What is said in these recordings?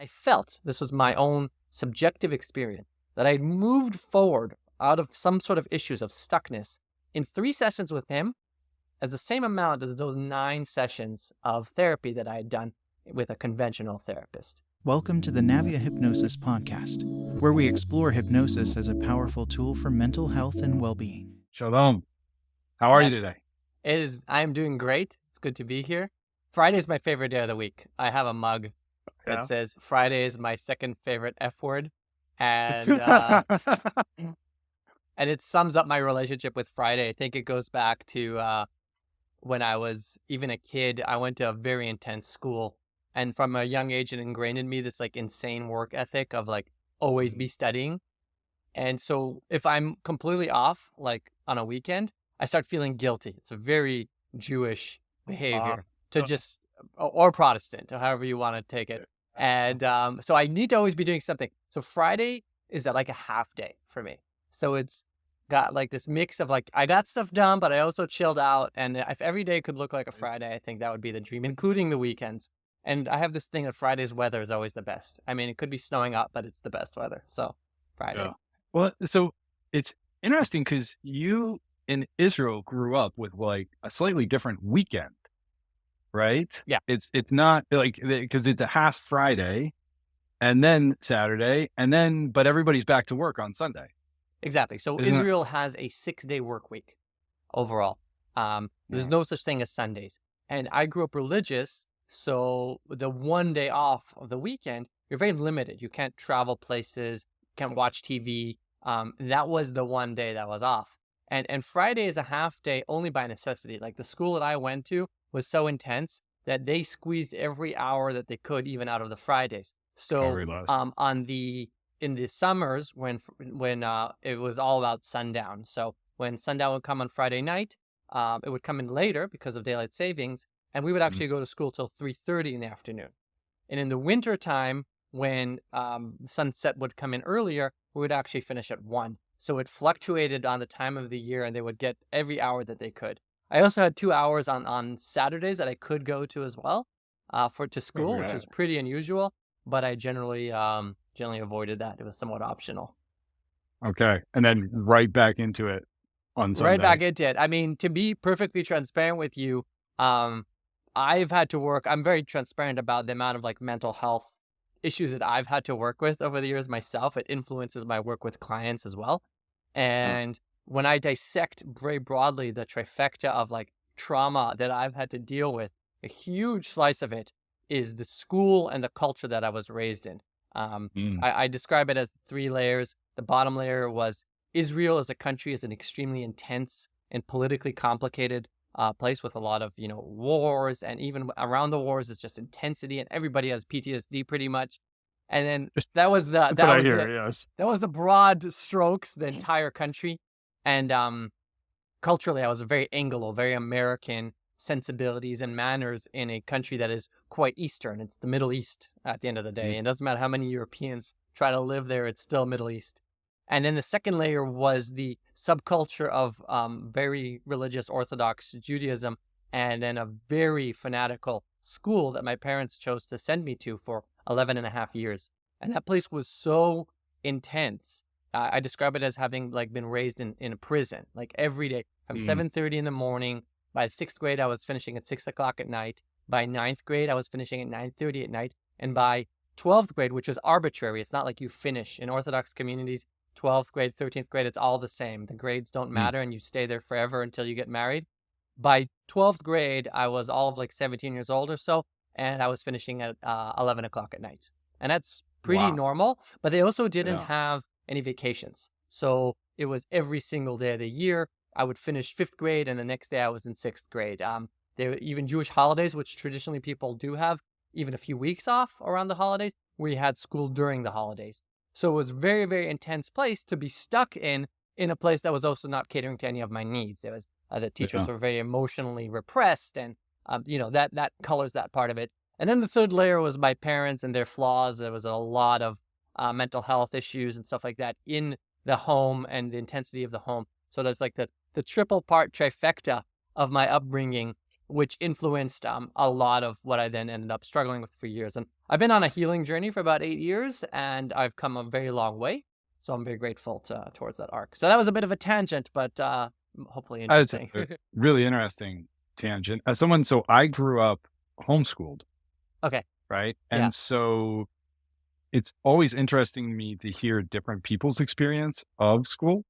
I felt, this was my own subjective experience, that I moved forward out of some sort of issues of stuckness in 3 sessions with him as the same amount as those 9 sessions of therapy that I had done with a conventional therapist. Welcome to the Navya Hypnosis podcast, where we explore hypnosis as a powerful tool for mental health and well-being. Shalom. How are you today? I am doing great. It's good to be here. Friday is my favorite day of the week. I have a mug that says Friday is my second favorite F word. And and it sums up my relationship with Friday. I think it goes back to when I was even a kid. I went to a very intense school. And from a young age, it ingrained in me this like insane work ethic of like always be studying. And so if I'm completely off, like on a weekend, I start feeling guilty. It's a very Jewish behavior to just, or Protestant, or however you want to take it. And so I need to always be doing something. So Friday is like a half day for me. So it's got like this mix of like, I got stuff done, but I also chilled out. And if every day could look like a Friday, I think that would be the dream, including the weekends. And I have this thing that Friday's weather is always the best. I mean, it could be snowing up, but it's the best weather. So Friday. Yeah. Well, so it's interesting because you in Israel grew up with like a slightly different weekend, right? Yeah. It's not like, because it's a half Friday and then Saturday but everybody's back to work on Sunday. Exactly. So Israel has a 6-day work week overall. There's no such thing as Sundays. And I grew up religious. So the one day off of the weekend, you're very limited. You can't travel places, can't watch TV. That was the one day that was off. And Friday is a half day only by necessity. Like the school that I went to was so intense that they squeezed every hour that they could, even out of the Fridays. So in the summers when it was all about sundown. So when sundown would come on Friday night, it would come in later because of daylight savings. And we would actually go to school till 3:30 in the afternoon. And in the winter time, when sunset would come in earlier, we would actually finish at 1. So it fluctuated on the time of the year, and they would get every hour that they could. I also had 2 hours on Saturdays that I could go to as well to school, which is pretty unusual. But I generally avoided that. It was somewhat optional. Okay. And then right back into it on Sunday. Right back into it. I mean, to be perfectly transparent with you, I've had to work. I'm very transparent about the amount of like mental health issues that I've had to work with over the years myself. It influences my work with clients as well. And when I dissect very broadly the trifecta of like trauma that I've had to deal with, a huge slice of it is the school and the culture that I was raised in. I describe it as 3 layers. The bottom layer was Israel as a country is an extremely intense and politically complicated place with a lot of, wars, and even around the wars, it's just intensity, and everybody has PTSD pretty much. And then that was the broad strokes, the entire country. And culturally, I was very Anglo, very American sensibilities and manners in a country that is quite Eastern. It's the Middle East at the end of the day. And it doesn't matter how many Europeans try to live there, it's still Middle East. And then the second layer was the subculture of very religious Orthodox Judaism, and then a very fanatical school that my parents chose to send me to for 11 and a half years. And that place was so intense. I describe it as having like been raised in a prison, like every day from 7:30 in the morning. By 6th grade, I was finishing at 6 o'clock at night. By 9th grade, I was finishing at 9:30 at night. And by 12th grade, which was arbitrary, it's not like you finish in Orthodox communities. 12th grade, 13th grade, it's all the same. The grades don't matter, and you stay there forever until you get married. By 12th grade, I was all of like 17 years old or so, and I was finishing at 11 o'clock at night. And that's pretty normal, but they also didn't have any vacations. So it was every single day of the year. I would finish 5th grade, and the next day I was in 6th grade. There were even Jewish holidays, which traditionally people do have, even a few weeks off around the holidays, where you had school during the holidays. So it was a very, very intense place to be stuck in a place that was also not catering to any of my needs. There was the teachers were very emotionally repressed, and that colors that part of it. And then the third layer was my parents and their flaws. There was a lot of mental health issues and stuff like that in the home and the intensity of the home. So there's like the triple part trifecta of my upbringing, which influenced a lot of what I then ended up struggling with for years. And I've been on a healing journey for about 8 years, and I've come a very long way. So I'm very grateful towards that arc. So that was a bit of a tangent, but hopefully That's interesting. a really interesting tangent. As someone, so I grew up homeschooled, Okay. right? Yeah. And so it's always interesting to me to hear different people's experience of school.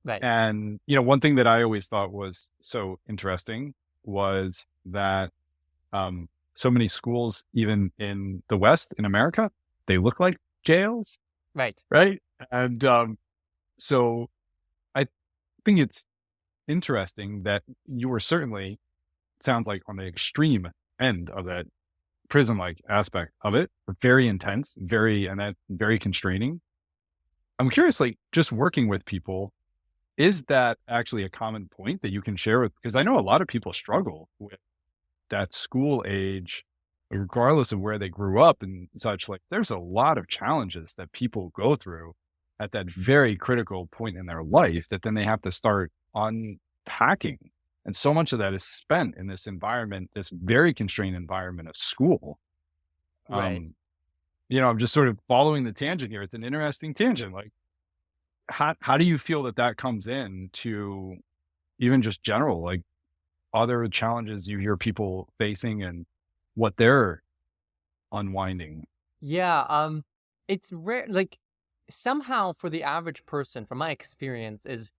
Right. And, one thing that I always thought was so interesting was that so many schools, even in the West, in America, they look like jails, Right. right? And so I think it's interesting that you were certainly, sounds like, on the extreme end of that prison-like aspect of it, very intense, very constraining. I'm curious, like, just working with people, is that actually a common point that you can share with? Because I know a lot of people struggle with that school age, regardless of where they grew up and such. Like, there's a lot of challenges that people go through at that very critical point in their life that then they have to start unpacking. And so much of that is spent in this environment, this very constrained environment of school. Right. I'm just sort of following the tangent here. It's an interesting tangent. Like, how do you feel that comes in to even just general, like, other challenges you hear people facing and what they're unwinding? Yeah. It's rare. Like, somehow for the average person, from my experience, is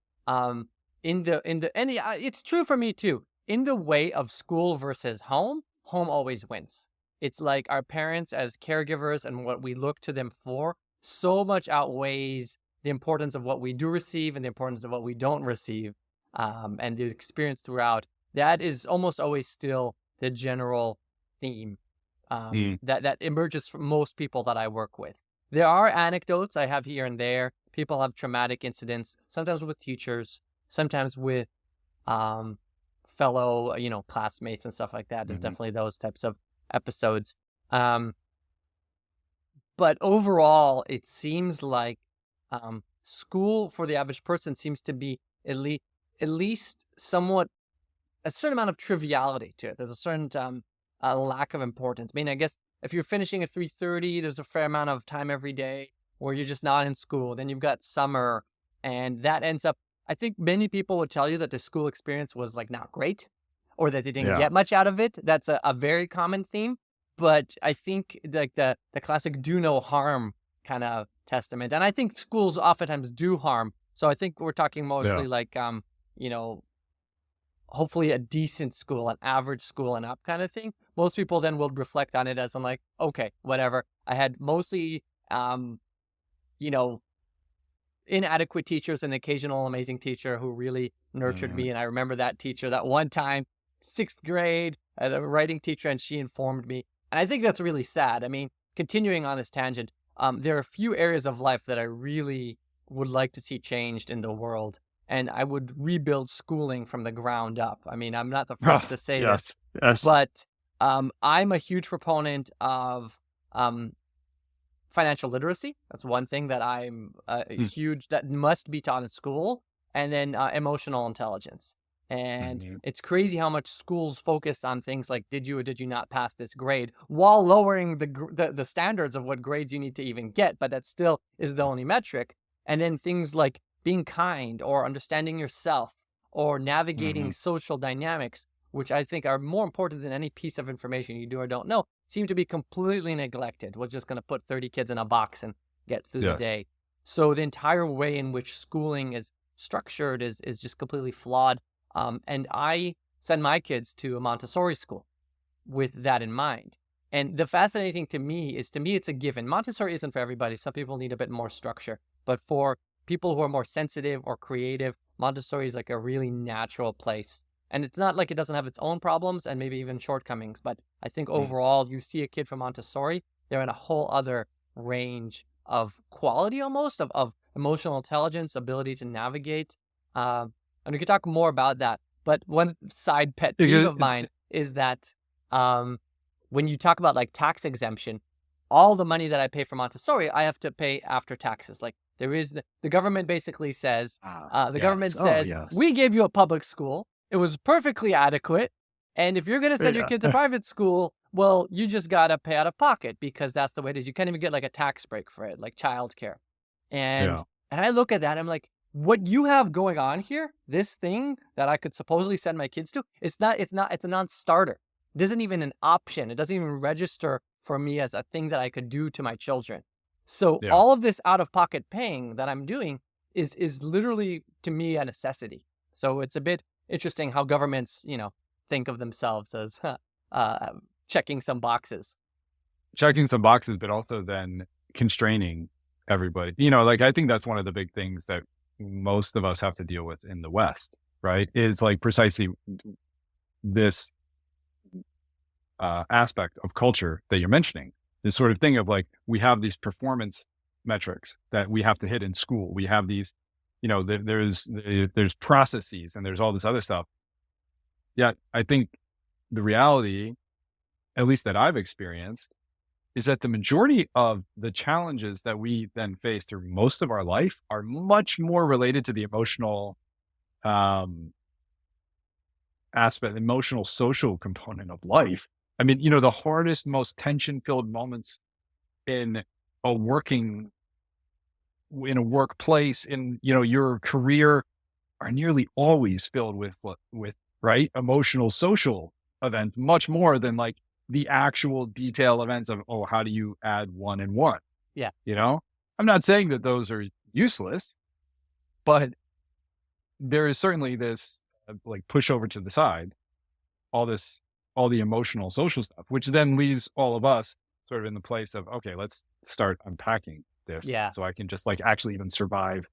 it's true for me too. In the way of school versus home, home always wins. It's like our parents as caregivers and what we look to them for so much outweighs the importance of what we do receive and the importance of what we don't receive, and the experience throughout. That is almost always still the general theme that emerges from most people that I work with. There are anecdotes I have here and there. People have traumatic incidents, sometimes with teachers, sometimes with fellow, classmates and stuff like that. There's definitely those types of episodes. But overall, it seems like school for the average person seems to be at least somewhat a certain amount of triviality to it. There's a certain lack of importance. I mean, I guess if you're finishing at 3:30, there's a fair amount of time every day where you're just not in school. Then you've got summer, and that ends up, I think many people would tell you that the school experience was like not great, or that they didn't get much out of it. That's a very common theme. But I think like the classic do no harm kind of testament. And I think schools oftentimes do harm. So I think we're talking mostly like, hopefully a decent school, an average school and up kind of thing. Most people then will reflect on it as I'm like, okay, whatever. I had mostly, inadequate teachers and the occasional amazing teacher who really nurtured me. And I remember that teacher that one time, 6th grade, I had a writing teacher, and she informed me. And I think that's really sad. I mean, continuing on this tangent, there are a few areas of life that I really would like to see changed in the world. And I would rebuild schooling from the ground up. I mean, I'm not the first to say this, but I'm a huge proponent of financial literacy. That's one thing that I'm huge, that must be taught in school. And then emotional intelligence. And it's crazy how much schools focus on things like, did you or did you not pass this grade, while lowering the standards of what grades you need to even get. But that still is the only metric. And then things like being kind or understanding yourself or navigating social dynamics, which I think are more important than any piece of information you do or don't know, seem to be completely neglected. We're just going to put 30 kids in a box and get through the day. So the entire way in which schooling is structured is just completely flawed. And I send my kids to a Montessori school with that in mind. And the fascinating thing to me, it's a given. Montessori isn't for everybody. Some people need a bit more structure. But for people who are more sensitive or creative, Montessori is like a really natural place. And it's not like it doesn't have its own problems and maybe even shortcomings. But I think overall, you see a kid from Montessori, they're in a whole other range of quality almost, of emotional intelligence, ability to navigate. And we could talk more about that. But one side pet peeve of mine is that when you talk about like tax exemption, all the money that I pay for Montessori, I have to pay after taxes. Like there is the government basically says, we gave you a public school. It was perfectly adequate. And if you're going to send your kid to private school, well, you just got to pay out of pocket because that's the way it is. You can't even get like a tax break for it, like childcare. And Yeah. and I look at that, I'm like, what you have going on here, this thing that I could supposedly send my kids to, it's a non-starter. It isn't even an option. It doesn't even register for me as a thing that I could do to my children. So Yeah. all of this out-of-pocket paying that I'm doing is literally, to me, a necessity. So it's a bit interesting how governments, think of themselves as checking some boxes. Checking some boxes, but also then constraining everybody. Like I think that's one of the big things that most of us have to deal with in the West, right? Is like precisely this aspect of culture that you're mentioning. This sort of thing of like, we have these performance metrics that we have to hit in school. We have these, there's processes and there's all this other stuff. Yet I think the reality, at least that I've experienced, is that the majority of the challenges that we then face through most of our life are much more related to the emotional aspect, emotional, social component of life. I mean, the hardest, most tension-filled moments in a workplace, in, your career are nearly always filled with right, emotional, social events, much more than like the actual detail events of, how do you add 1 and 1? Yeah. I'm not saying that those are useless, but there is certainly this like push over to the side, all the emotional, social stuff, which then leaves all of us sort of in the place of, okay, let's start unpacking this. Yeah. So I can just like actually even survive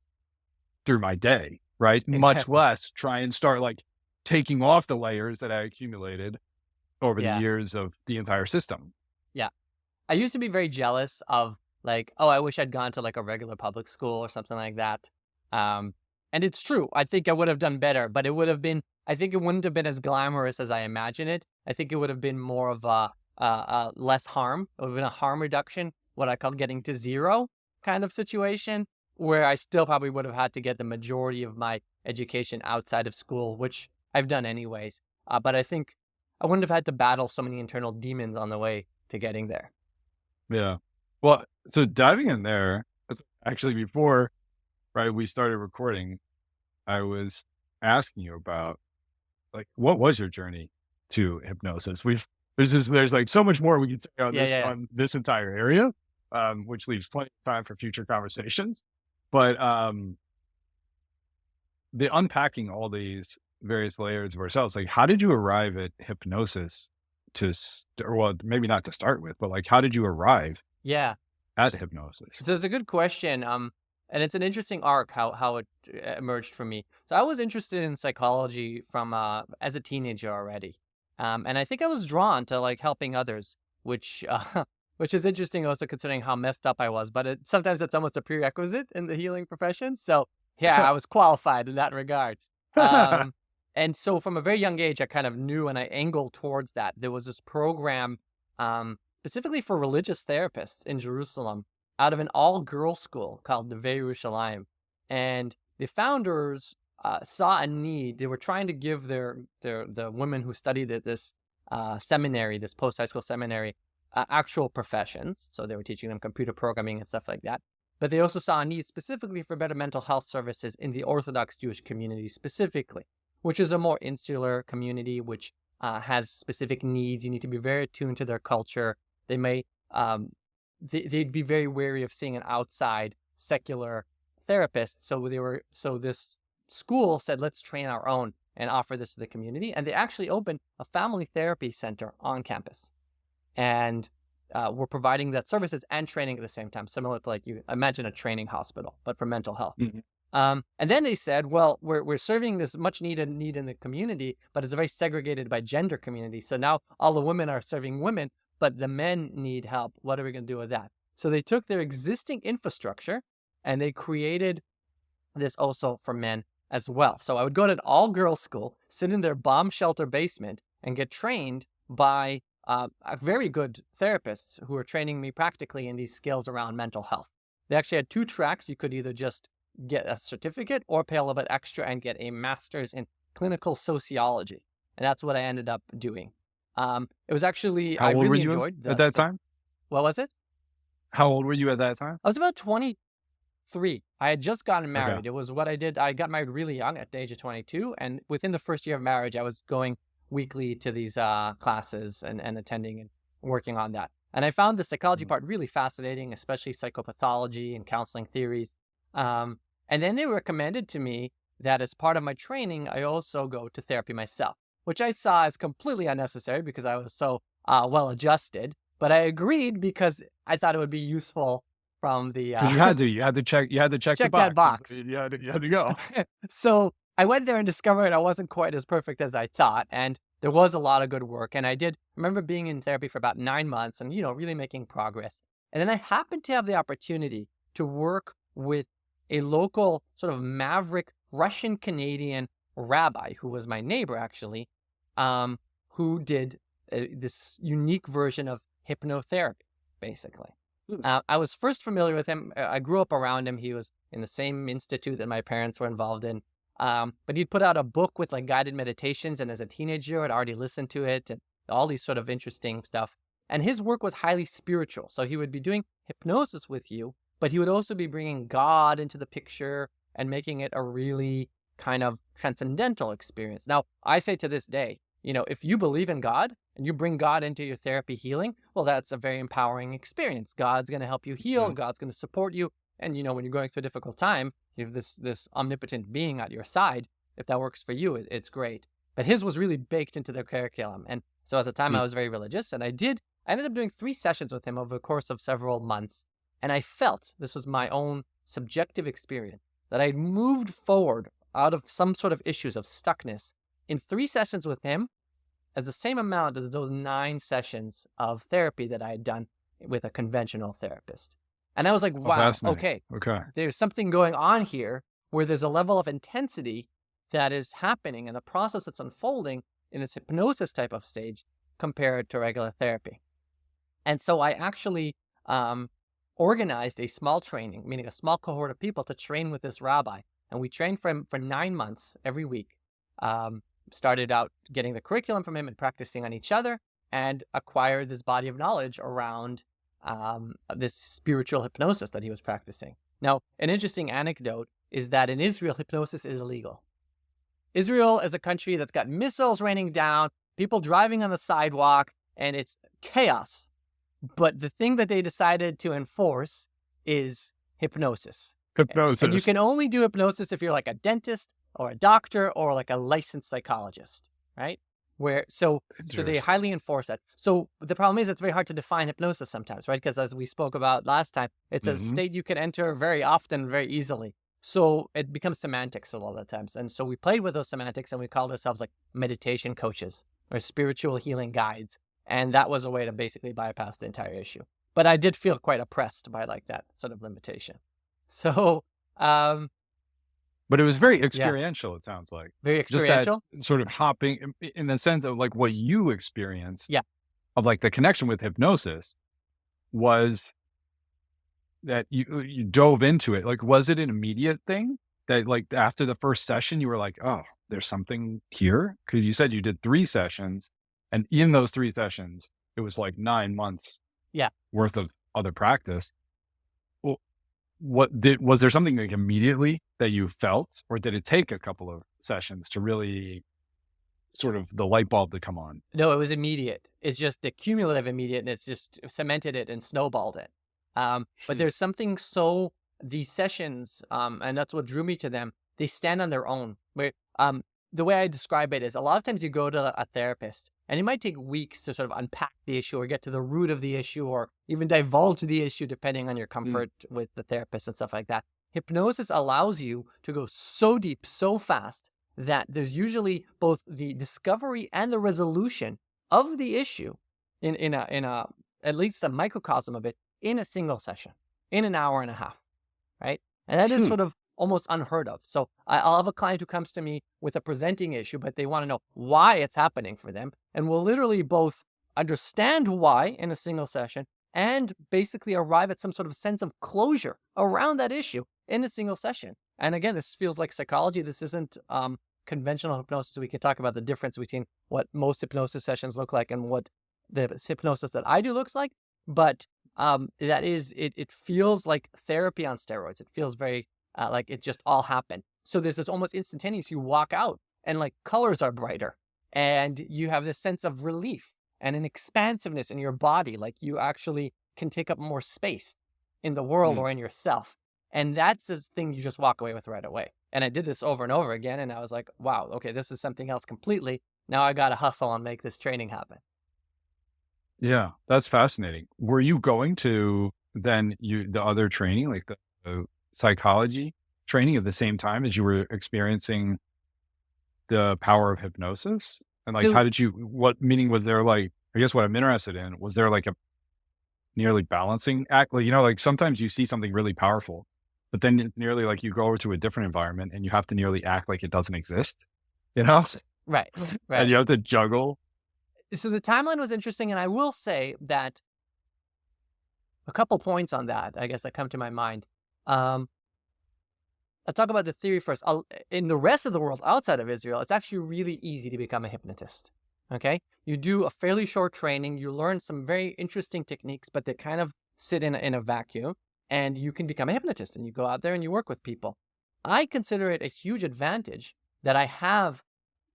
through my day, right? Exactly. Much less try and start like taking off the layers that I accumulated over the years of the entire system. Yeah. I used to be very jealous of like, I wish I'd gone to like a regular public school or something like that. And it's true. I think I would have done better, but I think it wouldn't have been as glamorous as I imagine it. I think it would have been more of a less harm. It would have been a harm reduction, what I call getting to zero kind of situation, where I still probably would have had to get the majority of my education outside of school, which I've done anyways. But I think I wouldn't have had to battle so many internal demons on the way to getting there. Yeah. Well, so diving in there, actually before, right, we started recording, I was asking you about like, what was your journey to hypnosis? There's like so much more we can say on on this entire area, which leaves plenty of time for future conversations. But the unpacking all these various layers of ourselves, like how did you arrive at hypnosis well, maybe not to start with, but like, how did you arrive at hypnosis? So it's a good question. And it's an interesting arc, how it emerged for me. So I was interested in psychology from as a teenager already. And I think I was drawn to like helping others, which is interesting also considering how messed up I was, but sometimes it's almost a prerequisite in the healing profession. So yeah, I was qualified in that regard. And so from a very young age, I kind of knew and I angled towards that. There was this program specifically for religious therapists in Jerusalem out of an all-girls school called Navya Hypnosis. And the founders saw a need. They were trying to give the women who studied at this seminary, this post-high school seminary, actual professions. So they were teaching them computer programming and stuff like that. But they also saw a need specifically for better mental health services in the Orthodox Jewish community specifically, which is a more insular community, which has specific needs. You need to be very attuned to their culture. They may, they'd be very wary of seeing an outside secular therapist. So this school said, let's train our own and offer this to the community. And they actually opened a family therapy center on campus. And we're providing that services and training at the same time, similar to like you imagine a training hospital, but for mental health. Mm-hmm. And then they said, well, we're serving this much needed need in the community, but it's very segregated by gender community. So now all the women are serving women, but the men need help. What are we going to do with that? So they took their existing infrastructure and they created this also for men as well. So I would go to an all-girls school, sit in their bomb shelter basement, and get trained by very good therapists who were training me practically in these skills around mental health. They actually had 2 tracks. You could either just get a certificate or pay a little bit extra and get a master's in clinical sociology. And that's what I ended up doing. It was actually, How I old were really you enjoyed at that time? What was it? How old were you at that time? I was about 23. I had just gotten Okay. married. It was what I did. I got married really young at the age of 22. And within the first year of marriage, I was going weekly to these classes and attending and working on that. And I found the psychology part really fascinating, especially psychopathology and counseling theories. And then they recommended to me that as part of my training, I also go to therapy myself, which I saw as completely unnecessary because I was so well adjusted. But I agreed because I thought it would be useful from the Because you had to check check the that box. You had to go. So I went there and discovered I wasn't quite as perfect as I thought. And there was a lot of good work. And I did remember being in therapy for about 9 months and, really making progress. And then I happened to have the opportunity to work with a local sort of maverick Russian-Canadian rabbi who was my neighbor, actually, who did this unique version of hypnotherapy, basically. I was first familiar with him. I grew up around him. He was in the same institute that my parents were involved in. But he'd put out a book with like guided meditations, and as a teenager, I'd already listened to it and all these sort of interesting stuff. And his work was highly spiritual. So he would be doing hypnosis with you, but he would also be bringing God into the picture and making it a really kind of transcendental experience. Now, I say to this day, if you believe in God and you bring God into your therapy healing, well, that's a very empowering experience. God's going to help you heal. God's going to support you. And, when you're going through a difficult time, you have this omnipotent being at your side. If that works for you, it's great. But his was really baked into their curriculum. And so at the time I was very religious, and I ended up doing 3 sessions with him over the course of several months. And I felt, this was my own subjective experience, that I moved forward out of some sort of issues of stuckness in 3 sessions with him as the same amount as those 9 sessions of therapy that I had done with a conventional therapist. And I was like, wow, okay, there's something going on here where there's a level of intensity that is happening in a process that's unfolding in this hypnosis type of stage compared to regular therapy. And so I actually organized a small training, meaning a small cohort of people to train with this rabbi. And we trained for him for 9 months every week. Started out getting the curriculum from him and practicing on each other, and acquired this body of knowledge around this spiritual hypnosis that he was practicing. Now, an interesting anecdote is that in Israel, hypnosis is illegal. Israel is a country that's got missiles raining down, people driving on the sidewalk, and it's chaos. But the thing that they decided to enforce is hypnosis. And you can only do hypnosis if you're like a dentist or a doctor or like a licensed psychologist, right? So they highly enforce that. So the problem is it's very hard to define hypnosis sometimes, right? Because as we spoke about last time, it's a state you can enter very often, very easily. So it becomes semantics a lot of the times. And so we played with those semantics and we called ourselves like meditation coaches or spiritual healing guides. And that was a way to basically bypass the entire issue. But I did feel quite oppressed by like that sort of limitation. So, but it was very experiential, it sounds like. Very experiential? Just that sort of hopping in the sense of like what you experienced of like the connection with hypnosis was that you dove into it. Like, was it an immediate thing that like after the first session, you were like, oh, there's something here? Because you said you did 3 sessions, and in those 3 sessions, it was like 9 months worth of other practice. Well, was there something like immediately that you felt, or did it take a couple of sessions to really sort of the light bulb to come on? No, it was immediate. It's just the cumulative immediate, and it's just cemented it and snowballed it. But there's something these sessions, and that's what drew me to them, they stand on their own. Where the way I describe it is a lot of times you go to a therapist and it might take weeks to sort of unpack the issue or get to the root of the issue or even divulge the issue depending on your comfort with the therapist and stuff like that. Hypnosis allows you to go so deep, so fast that there's usually both the discovery and the resolution of the issue in a at least a microcosm of it in a single session, in an hour and a half, right? And that is sort of almost unheard of. So I'll have a client who comes to me with a presenting issue, but they want to know why it's happening for them. And we'll literally both understand why in a single session and basically arrive at some sort of sense of closure around that issue in a single session. And again, this feels like psychology. This isn't conventional hypnosis, we can talk about the difference between what most hypnosis sessions look like and what the hypnosis that I do looks like. But that is, it feels like therapy on steroids. It feels very like it just all happened. So there's this almost instantaneous, you walk out and like colors are brighter and you have this sense of relief and an expansiveness in your body. Like you actually can take up more space in the world or in yourself. And that's the thing you just walk away with right away. And I did this over and over again. And I was like, wow, okay, this is something else completely. Now I got to hustle and make this training happen. Yeah, that's fascinating. Were you going to then the other training, like the psychology training at the same time as you were experiencing the power of hypnosis? And like, So, what meaning was there? Like, I guess what I'm interested in, was there like a nearly balancing act? Like, like sometimes you see something really powerful, but then nearly like you go over to a different environment and you have to nearly act like it doesn't exist, right, and right. you have to juggle. So the timeline was interesting. And I will say that a couple points on that, I guess, that come to my mind. I'll talk about the theory first. In the rest of the world outside of Israel, it's actually really easy to become a hypnotist. Okay? You do a fairly short training. You learn some very interesting techniques, but they kind of sit in a vacuum. And you can become a hypnotist and you go out there and you work with people. I consider it a huge advantage that I have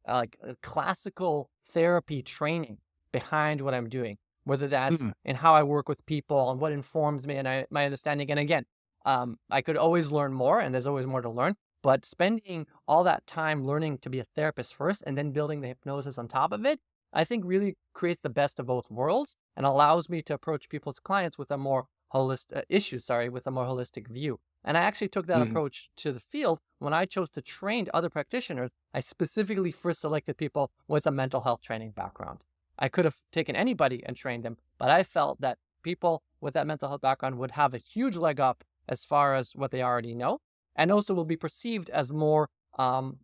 like a classical therapy training behind what I'm doing, whether that's in how I work with people and what informs me and my understanding. And again, I could always learn more and there's always more to learn, but spending all that time learning to be a therapist first and then building the hypnosis on top of it, I think really creates the best of both worlds and allows me to approach people's clients with a more holistic with a more holistic view. And I actually took that approach to the field. When I chose to train other practitioners, I specifically first selected people with a mental health training background. I could have taken anybody and trained them, but I felt that people with that mental health background would have a huge leg up as far as what they already know, and also will be perceived as more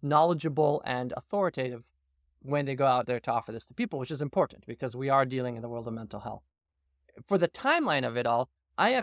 knowledgeable and authoritative when they go out there to offer this to people, which is important because we are dealing in the world of mental health. For the timeline of it all, I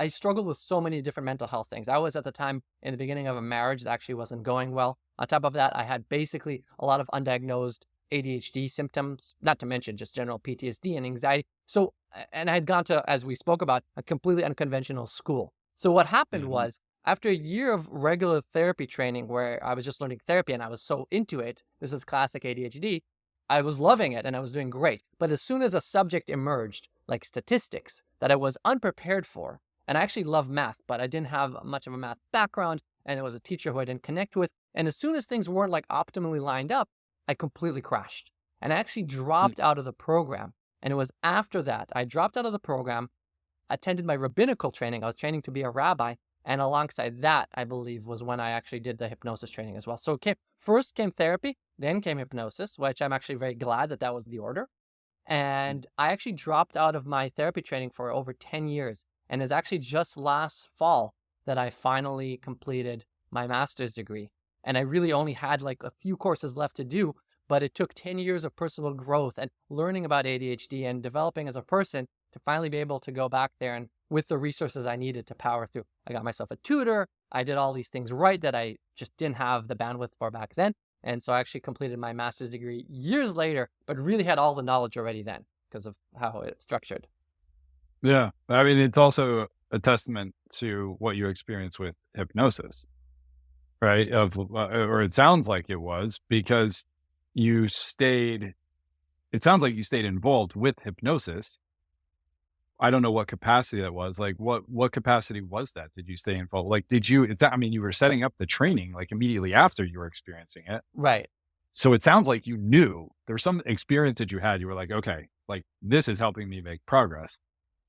struggled with so many different mental health things. I was at the time in the beginning of a marriage that actually wasn't going well. On top of that, I had basically a lot of undiagnosed ADHD symptoms, not to mention just general PTSD and anxiety. So, and I had gone to, as we spoke about, a completely unconventional school. So what happened was, after a year of regular therapy training where I was just learning therapy and I was so into it, this is classic ADHD, I was loving it and I was doing great. But as soon as a subject emerged, like statistics, that I was unprepared for, and I actually love math, but I didn't have much of a math background, and there was a teacher who I didn't connect with. And as soon as things weren't like optimally lined up, I completely crashed. And I actually dropped out of the program. And it was after that, I dropped out of the program, attended my rabbinical training. I was training to be a rabbi. And alongside that, I believe, was when I actually did the hypnosis training as well. So first came therapy, then came hypnosis, which I'm actually very glad that was the order. And I actually dropped out of my therapy training for over 10 years. And it's actually just last fall that I finally completed my master's degree. And I really only had like a few courses left to do, but it took 10 years of personal growth and learning about ADHD and developing as a person to finally be able to go back there and with the resources I needed to power through. I got myself a tutor. I did all these things right that I just didn't have the bandwidth for back then. And so I actually completed my master's degree years later, but really had all the knowledge already then because of how it's structured. Yeah. I mean, it's also a testament to what you experience with hypnosis, right? Or it sounds like it was because it sounds like you stayed involved with hypnosis. I don't know what capacity that was. Like what capacity was that? Did you stay involved? Like, you were setting up the training like immediately after you were experiencing it. Right. So it sounds like you knew there was some experience that you had. You were like, okay, like this is helping me make progress.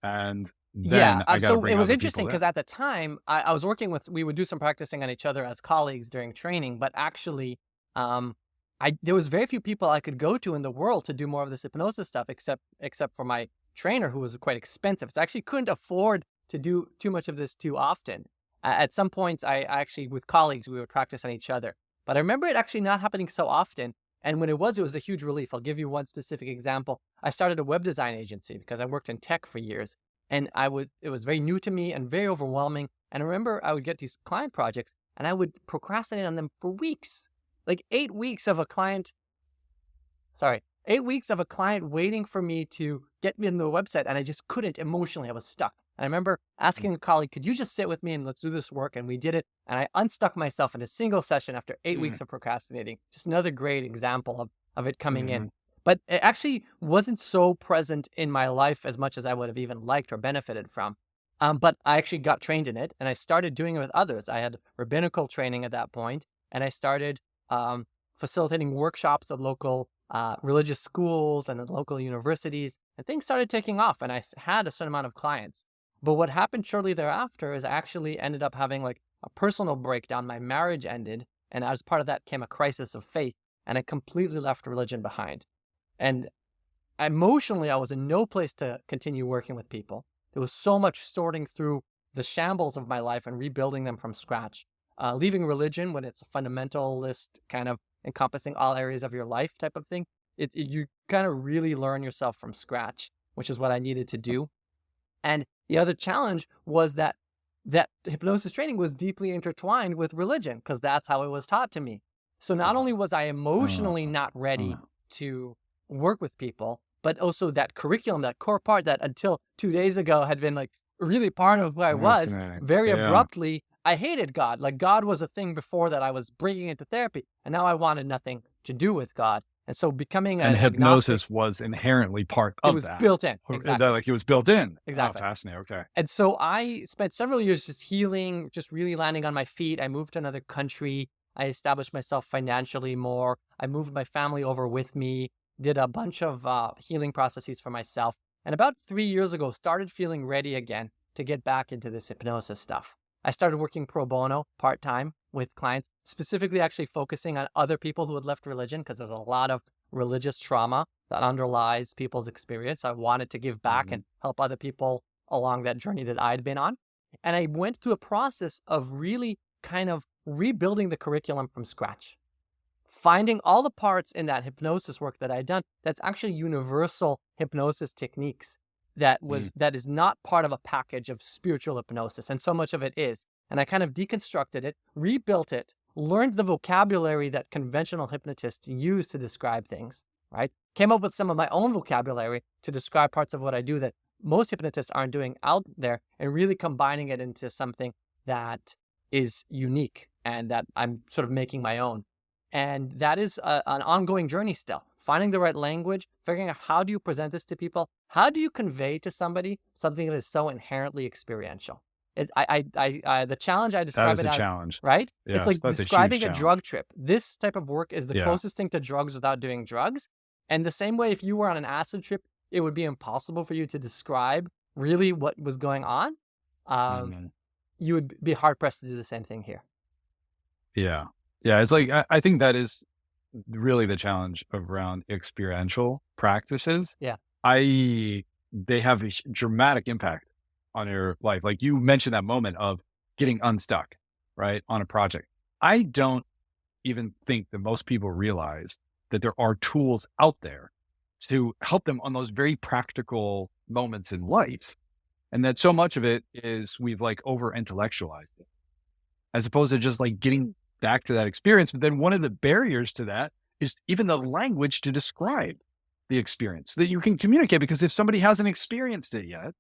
And then I got to bring it was other interesting people in. because at the time I was working we would do some practicing on each other as colleagues during training, but actually, there was very few people I could go to in the world to do more of this hypnosis stuff, except for my trainer, who was quite expensive. So I actually couldn't afford to do too much of this too often. At some points, I actually, with colleagues, we would practice on each other. But I remember it actually not happening so often. And when it was a huge relief. I'll give you one specific example. I started a web design agency because I worked in tech for years. And it was very new to me and very overwhelming. And I remember I would get these client projects and I would procrastinate on them for weeks. Like 8 weeks of a client, 8 weeks of a client waiting for me to get me in the website, and I just couldn't emotionally. I was stuck. And I remember asking a colleague, could you just sit with me and let's do this work? And we did it. And I unstuck myself in a single session after 8 weeks of procrastinating. Just another great example of it coming in. But it actually wasn't so present in my life as much as I would have even liked or benefited from. But I actually got trained in it, and I started doing it with others. I had rabbinical training at that point, and I started facilitating workshops at local religious schools and at local universities, and things started taking off, and I had a certain amount of clients. But what happened shortly thereafter is I actually ended up having like a personal breakdown. My marriage ended, and as part of that came a crisis of faith, and I completely left religion behind. And emotionally, I was in no place to continue working with people. There was so much sorting through the shambles of my life and rebuilding them from scratch. Leaving religion when it's a fundamentalist kind of encompassing all areas of your life type of thing, you kind of really learn yourself from scratch, which is what I needed to do. And the other challenge was that hypnosis training was deeply intertwined with religion because that's how it was taught to me. So not only was I emotionally not ready to work with people, but also that curriculum, that core part that until 2 days ago had been like really part of who I was, very abruptly, I hated God. Like God was a thing before that I was bringing into therapy, and now I wanted nothing to do with God. And so becoming and hypnosis was inherently part of that. It was built in. Exactly. Like it was built in. Exactly. Oh, fascinating. Okay. And so I spent several years just healing, just really landing on my feet. I moved to another country. I established myself financially more. I moved my family over with me, did a bunch of healing processes for myself. And about 3 years ago, started feeling ready again to get back into this hypnosis stuff. I started working pro bono part-time with clients, specifically actually focusing on other people who had left religion because there's a lot of religious trauma that underlies people's experience. So I wanted to give back and help other people along that journey that I'd been on. And I went through a process of really kind of rebuilding the curriculum from scratch, finding all the parts in that hypnosis work that I'd done that's actually universal hypnosis techniques that is not part of a package of spiritual hypnosis. And so much of it is. And I kind of deconstructed it, rebuilt it, learned the vocabulary that conventional hypnotists use to describe things, right? Came up with some of my own vocabulary to describe parts of what I do that most hypnotists aren't doing out there, and really combining it into something that is unique and that I'm sort of making my own. And that is an ongoing journey still. Finding the right language, figuring out how do you present this to people? How do you convey to somebody something that is so inherently experiential? The challenge I describe it as, challenge, right? Yes, it's like describing a challenge. drug trip. This type of work is the closest thing to drugs without doing drugs. And the same way, if you were on an acid trip, it would be impossible for you to describe really what was going on. You would be hard pressed to do the same thing here. Yeah. It's like, I think that is really the challenge around experiential practices. Yeah. They have a dramatic impact on your life. Like you mentioned that moment of getting unstuck, right, on a project. I don't even think that most people realize that there are tools out there to help them on those very practical moments in life. And that so much of it is we've like over intellectualized it, as opposed to just like getting back to that experience. But then one of the barriers to that is even the language to describe the experience that you can communicate. Because if somebody hasn't experienced it yet,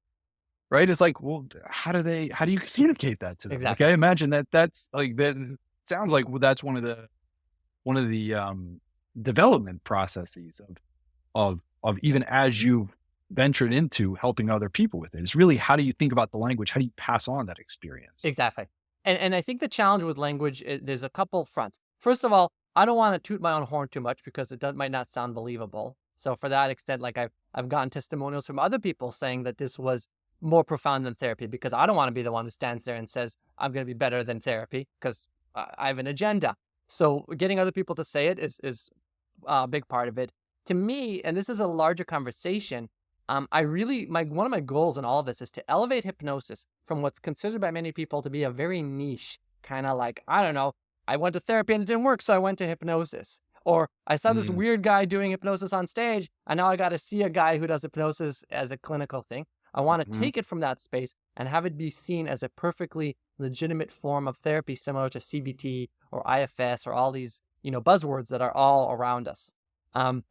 right, it's like, well, how do you communicate that to them? Exactly. Like, I imagine that's like, that sounds like that's one of the development processes of even as you ventured into helping other people with it. It's really, how do you think about the language? How do you pass on that experience? Exactly. And I think the challenge with language, there's a couple fronts. First of all, I don't want to toot my own horn too much because might not sound believable. So for that extent, like I've gotten testimonials from other people saying that this was more profound than therapy, because I don't want to be the one who stands there and says, I'm going to be better than therapy because I have an agenda. So getting other people to say it is a big part of it. To me, and this is a larger conversation, one of my goals in all of this is to elevate hypnosis from what's considered by many people to be a very niche, kind of like, I don't know, I went to therapy and it didn't work, so I went to hypnosis. Or I saw this weird guy doing hypnosis on stage, and now I got to see a guy who does hypnosis as a clinical thing. I want to take it from that space and have it be seen as a perfectly legitimate form of therapy, similar to CBT or IFS or all these, buzzwords that are all around us. And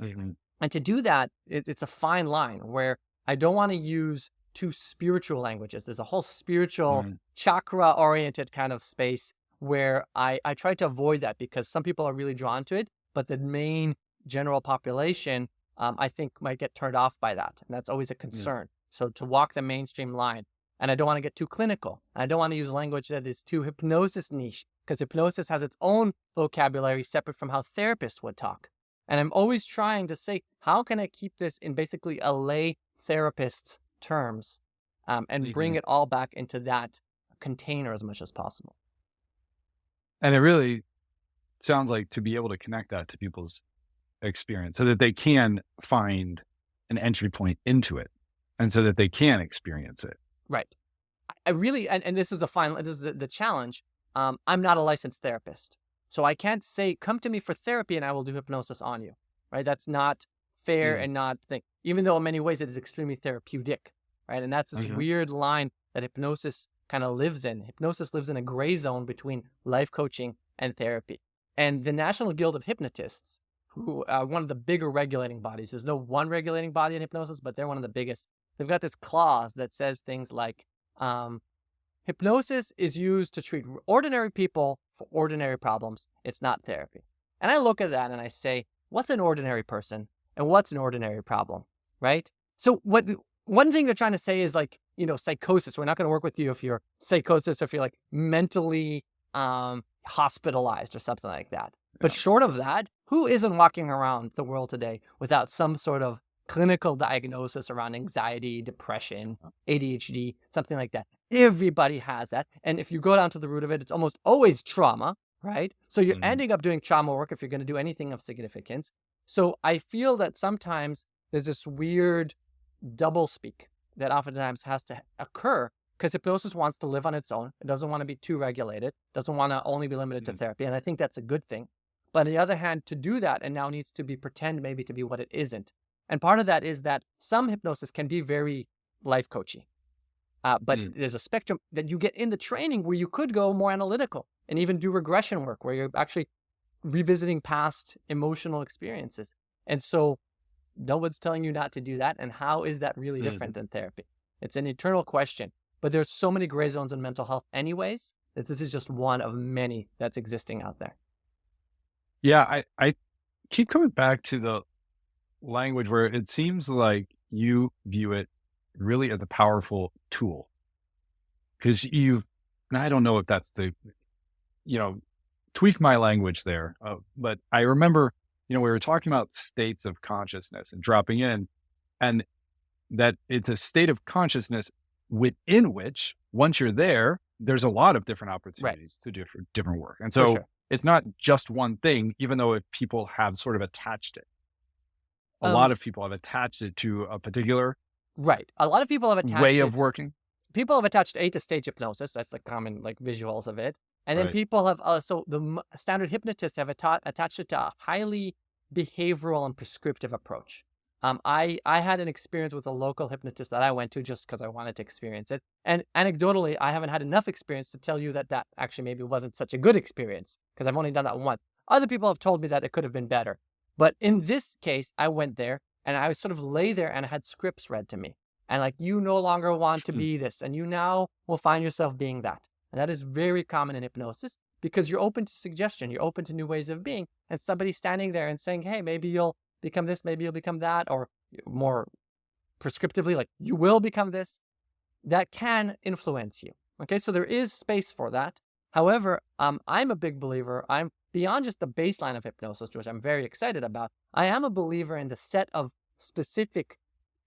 to do that, it's a fine line where I don't want to use too spiritual languages. There's a whole spiritual chakra-oriented kind of space where I try to avoid that because some people are really drawn to it, but the main general population, I think, might get turned off by that. And that's always a concern. So to walk the mainstream line, and I don't want to get too clinical. And I don't want to use language that is too hypnosis niche, because hypnosis has its own vocabulary separate from how therapists would talk. And I'm always trying to say, how can I keep this in basically a lay therapist's terms and bring it all back into that container as much as possible. And it really sounds like to be able to connect that to people's experience so that they can find an entry point into it and so that they can experience it. Right. I really, and this is the challenge. I'm not a licensed therapist. So I can't say, come to me for therapy and I will do hypnosis on you, right? That's not fair and not thing, even though in many ways it is extremely therapeutic, right? And that's this weird line that hypnosis kind of lives in. Hypnosis lives in a gray zone between life coaching and therapy. And the National Guild of Hypnotists, who are one of the bigger regulating bodies, there's no one regulating body in hypnosis, but they're one of the biggest. They've got this clause that says things like, hypnosis is used to treat ordinary people for ordinary problems. It's not therapy. And I look at that and I say, what's an ordinary person and what's an ordinary problem, right? So one thing they're trying to say is like, psychosis. We're not going to work with you if you're psychosis or if you're like mentally hospitalized or something like that. But short of that, who isn't walking around the world today without some sort of clinical diagnosis around anxiety, depression, ADHD, something like that? Everybody has that. And if you go down to the root of it, it's almost always trauma, right? So you're ending up doing trauma work if you're going to do anything of significance. So I feel that sometimes there's this weird double speak that oftentimes has to occur because hypnosis wants to live on its own. It doesn't want to be too regulated, doesn't want to only be limited to therapy. And I think that's a good thing. But on the other hand, to do that, and now needs to be pretend maybe to be what it isn't. And part of that is that some hypnosis can be very life coachy. But there's a spectrum that you get in the training where you could go more analytical and even do regression work where you're actually revisiting past emotional experiences. And so no one's telling you not to do that. And how is that really different than therapy? It's an eternal question. But there's so many gray zones in mental health anyways, that this is just one of many that's existing out there. Yeah, I keep coming back to the language where it seems like you view it really as a powerful tool. Because and I don't know if that's tweak my language there. But I remember, we were talking about states of consciousness and dropping in, and that it's a state of consciousness within which, once you're there, there's a lot of different opportunities to do different work. And so it's not just one thing, even though people have sort of attached it. A lot of people have attached it to a particular A lot of people have attached way of working. People have attached to stage hypnosis. That's the common visuals of it. And then people have the standard hypnotists have attached it to a highly behavioral and prescriptive approach. I had an experience with a local hypnotist that I went to just because I wanted to experience it. And anecdotally, I haven't had enough experience to tell you that actually maybe wasn't such a good experience because I've only done that once. Other people have told me that it could have been better. But in this case, I went there and I sort of lay there and I had scripts read to me. And you no longer want to be this and you now will find yourself being that. And that is very common in hypnosis because you're open to suggestion. You're open to new ways of being. And somebody standing there and saying, hey, maybe you'll become this, maybe you'll become that, or more prescriptively, you will become this, that can influence you. Okay, so there is space for that. However, I'm a big believer. I'm beyond just the baseline of hypnosis, which I'm very excited about. I am a believer in the set of specific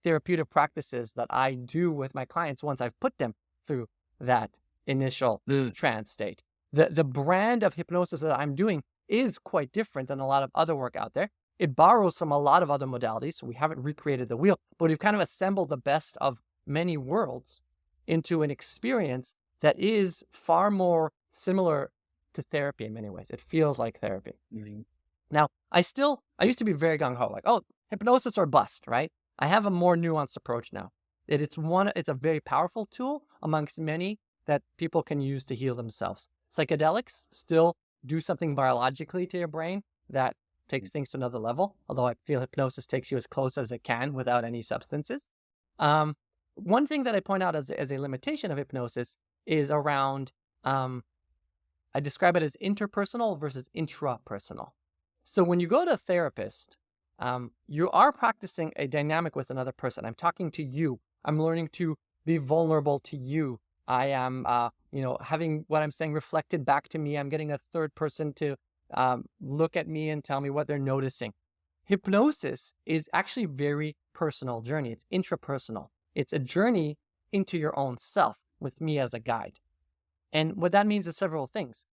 therapeutic practices that I do with my clients once I've put them through that initial trance state. The brand of hypnosis that I'm doing is quite different than a lot of other work out there. It borrows from a lot of other modalities, so we haven't recreated the wheel, but we've kind of assembled the best of many worlds into an experience that is far more similar to therapy in many ways. It feels like therapy. Now, I used to be very gung-ho, hypnosis or bust, right? I have a more nuanced approach now. It's a very powerful tool amongst many that people can use to heal themselves. Psychedelics still do something biologically to your brain that takes things to another level, although I feel hypnosis takes you as close as it can without any substances. One thing that I point out as a limitation of hypnosis is around, I describe it as interpersonal versus intrapersonal. So when you go to a therapist, you are practicing a dynamic with another person. I'm talking to you. I'm learning to be vulnerable to you. I am, having what I'm saying reflected back to me. I'm getting a third person to look at me and tell me what they're noticing. Hypnosis is actually a very personal journey. It's intrapersonal. It's a journey into your own self with me as a guide. And what that means is several things.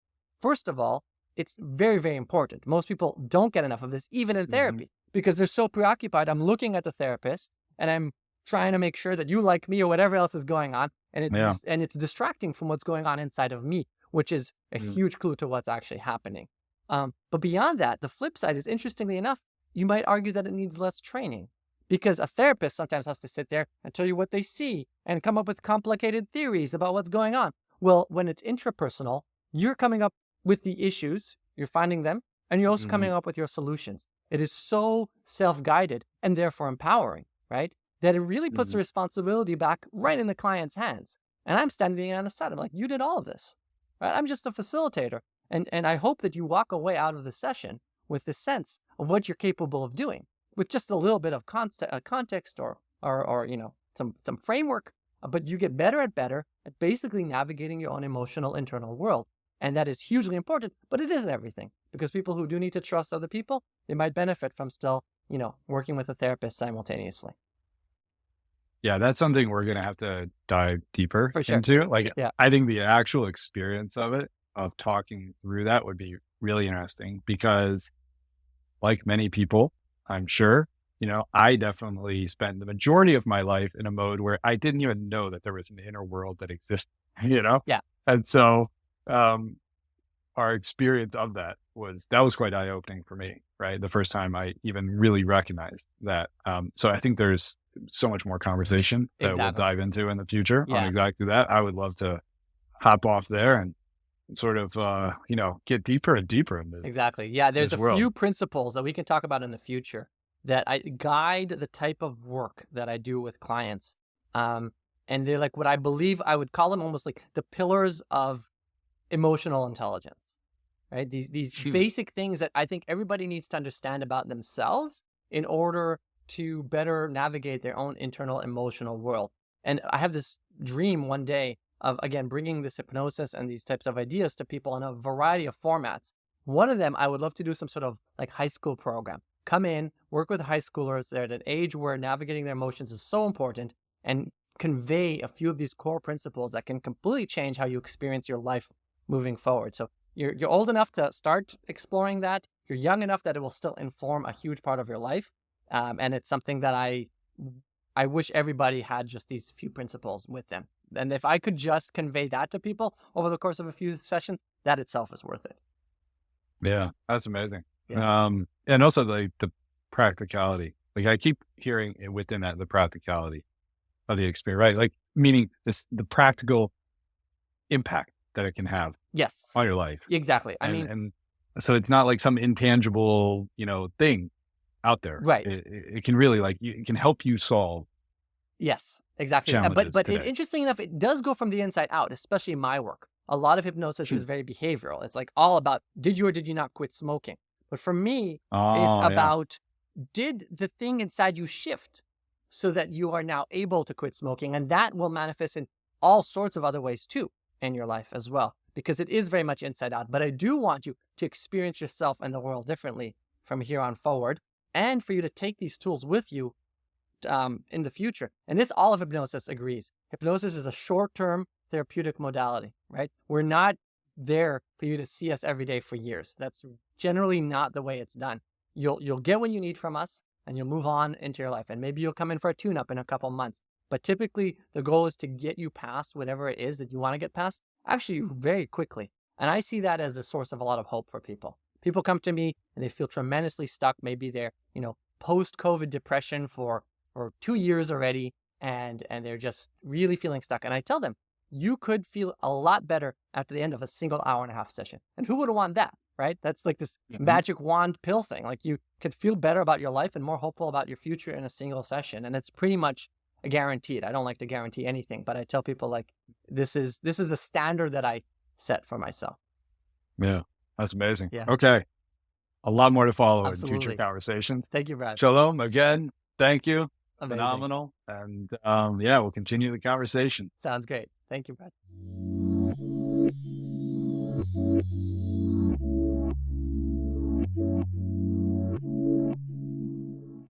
First of all, it's very, very important. Most people don't get enough of this, even in therapy, because they're so preoccupied. I'm looking at the therapist and I'm trying to make sure that you like me or whatever else is going on. And it's distracting from what's going on inside of me, which is a huge clue to what's actually happening. But beyond that, the flip side is, interestingly enough, you might argue that it needs less training, because a therapist sometimes has to sit there and tell you what they see and come up with complicated theories about what's going on. Well, when it's intrapersonal, you're coming up with the issues, you're finding them, and you're also coming up with your solutions. It is so self-guided and therefore empowering, right? That it really puts the responsibility back right in the client's hands. And I'm standing on the side. I'm like, you did all of this, right? I'm just a facilitator. And I hope that you walk away out of the session with this sense of what you're capable of doing, with just a little bit of context or some framework, but you get better at basically navigating your own emotional internal world. And that is hugely important, but it isn't everything, because people who do need to trust other people, they might benefit from still, working with a therapist simultaneously. Yeah, that's something we're going to have to dive deeper For sure. into. I think the actual experience of talking through that would be really interesting, because like many people, I'm sure, I definitely spent the majority of my life in a mode where I didn't even know that there was an inner world that existed, Yeah. And so, our experience of that was quite eye-opening for me, right? The first time I even really recognized that. So I think there's so much more conversation that we'll dive into in the future on exactly that. I would love to hop off there and sort of, get deeper and deeper in this. Exactly. Yeah. There's a few principles that we can talk about in the future that I guide the type of work that I do with clients. And they're like what I believe I would call them almost like the pillars of emotional intelligence, right? These basic things that I think everybody needs to understand about themselves in order to better navigate their own internal emotional world. And I have this dream one day of, again, bringing this hypnosis and these types of ideas to people in a variety of formats. One of them, I would love to do some sort of like high school program. Come in, work with high schoolers. They're at an age where navigating their emotions is so important, and convey a few of these core principles that can completely change how you experience your life moving forward. So you're old enough to start exploring that. You're young enough that it will still inform a huge part of your life. And it's something that I wish everybody had just these few principles with them. And if I could just convey that to people over the course of a few sessions, that itself is worth it. Yeah, that's amazing. Yeah. And also the practicality. Like I keep hearing it within that, the practicality of the experience, right? Like meaning the practical impact that it can have on your life. Exactly. And so it's not like some intangible, thing out there. Right. It can really it can help you solve. Yes, exactly. But interesting enough, it does go from the inside out, especially in my work. A lot of hypnosis is very behavioral. It's like all about, did you or did you not quit smoking? But for me, it's about, did the thing inside you shift so that you are now able to quit smoking? And that will manifest in all sorts of other ways too in your life as well, because it is very much inside out. But I do want you to experience yourself and the world differently from here on forward, and for you to take these tools with you in the future. And this, all of hypnosis agrees. Hypnosis is a short-term therapeutic modality, right? We're not there for you to see us every day for years. That's generally not the way it's done. You'll get what you need from us, and you'll move on into your life. And maybe you'll come in for a tune-up in a couple months. But typically, the goal is to get you past whatever it is that you want to get past, actually very quickly. And I see that as a source of a lot of hope for people. People come to me and they feel tremendously stuck. Maybe they're, post-COVID depression for 2 years already. and they're just really feeling stuck. And I tell them, you could feel a lot better after the end of a single hour and a half session. And who would want that, right? That's like this magic wand pill thing. Like you could feel better about your life and more hopeful about your future in a single session. And it's pretty much guaranteed. I don't like to guarantee anything, but I tell people like, this is the standard that I set for myself. Yeah, that's amazing. Yeah. Okay. A lot more to follow Absolutely. in future conversations. Thank you, Brad. Shalom again. Thank you. Amazing. Phenomenal. And we'll continue the conversation. Sounds great. Thank you, Brad.